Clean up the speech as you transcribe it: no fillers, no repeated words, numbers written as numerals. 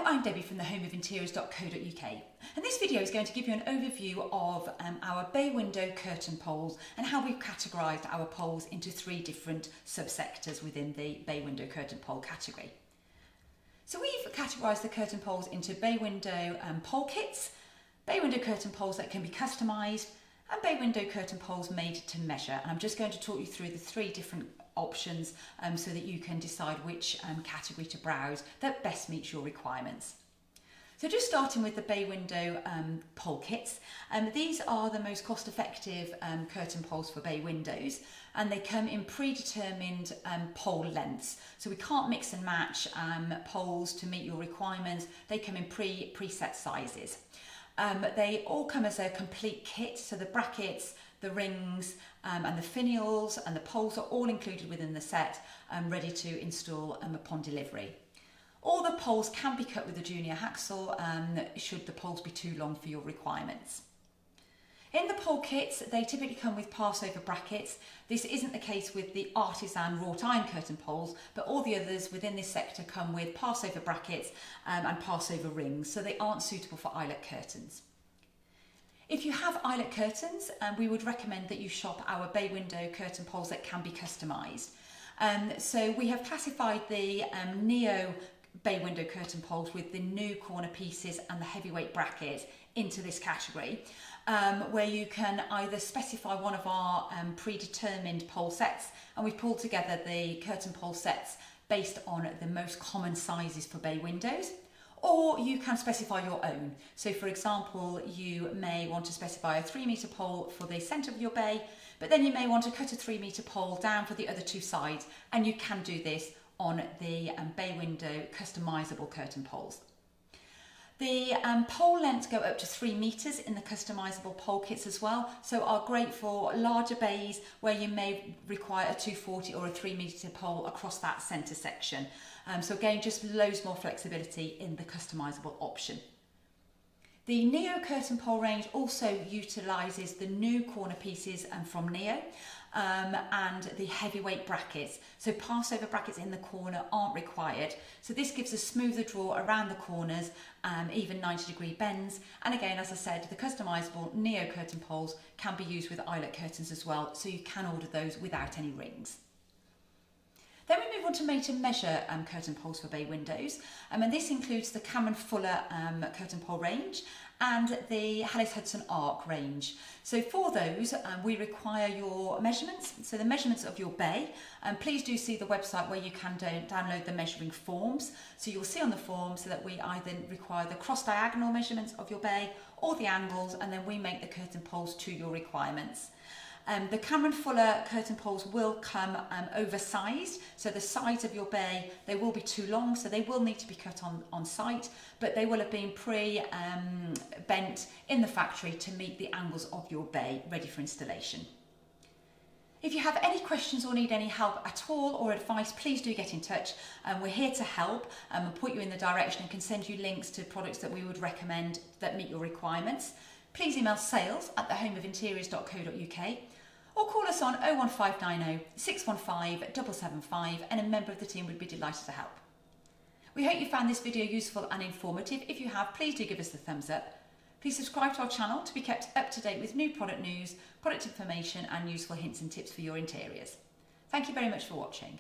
I'm Debbie from thehomeofinteriors.co.uk, and this video is going to give you an overview of our bay window curtain poles and how we've categorised our poles into 3 different subsectors within the bay window curtain pole category. So we've categorised the curtain poles into bay window pole kits, bay window curtain poles that can be customised, and bay window curtain poles made to measure. And I'm just going to talk you through the 3 different options so that you can decide which category to browse that best meets your requirements. So just starting with the bay window pole kits, these are the most cost-effective curtain poles for bay windows, and they come in predetermined pole lengths. So we can't mix and match poles to meet your requirements. They come in preset sizes. They all come as a complete kit, so the brackets, the rings and the finials and the poles are all included within the set, ready to install upon delivery. All the poles can be cut with a junior hacksaw should the poles be too long for your requirements. In the pole kits, they typically come with passover brackets. This isn't the case with the artisan wrought iron curtain poles, but all the others within this sector come with passover brackets and passover rings, so they aren't suitable for eyelet curtains. If you have eyelet curtains, we would recommend that you shop our bay window curtain poles that can be customised. So we have classified the Neo bay window curtain poles with the new corner pieces and the heavyweight bracket into this category, where you can either specify one of our predetermined pole sets, and we've pulled together the curtain pole sets based on the most common sizes for bay windows, or you can specify your own. So for example, you may want to specify a 3-metre pole for the centre of your bay, but then you may want to cut a 3-metre pole down for the other 2 sides, and you can do this on the bay window customisable curtain poles. The pole lengths go up to 3 metres in the customisable pole kits as well, so are great for larger bays where you may require a 240 or a 3-metre pole across that centre section. So again, just loads more flexibility in the customisable option. The Neo curtain pole range also utilises the new corner pieces from Neo and the heavyweight brackets. So passover brackets in the corner aren't required. So this gives a smoother draw around the corners, even 90-degree bends. And again, as I said, the customisable Neo curtain poles can be used with eyelet curtains as well, so you can order those without any rings. Then we move on to made to measure curtain poles for bay windows, and this includes the Cameron Fuller curtain pole range and the Hallis Hudson Arc range. So for those, we require your measurements, so the measurements of your bay, and please do see the website where you can download the measuring forms. So you'll see on the form so that we either require the cross-diagonal measurements of your bay or the angles, and then we make the curtain poles to your requirements. The Cameron Fuller curtain poles will come oversized, so the sides of your bay, they will be too long, so they will need to be cut on site, but they will have been bent in the factory to meet the angles of your bay, ready for installation. If you have any questions or need any help at all or advice, please do get in touch. We're here to help and put you in the direction and can send you links to products that we would recommend that meet your requirements. Please email sales@thehomeofinteriors.co.uk or call us on 01590 615 775 and a member of the team would be delighted to help. We hope you found this video useful and informative. If you have, please do give us the thumbs up. Please subscribe to our channel to be kept up to date with new product news, product information and useful hints and tips for your interiors. Thank you very much for watching.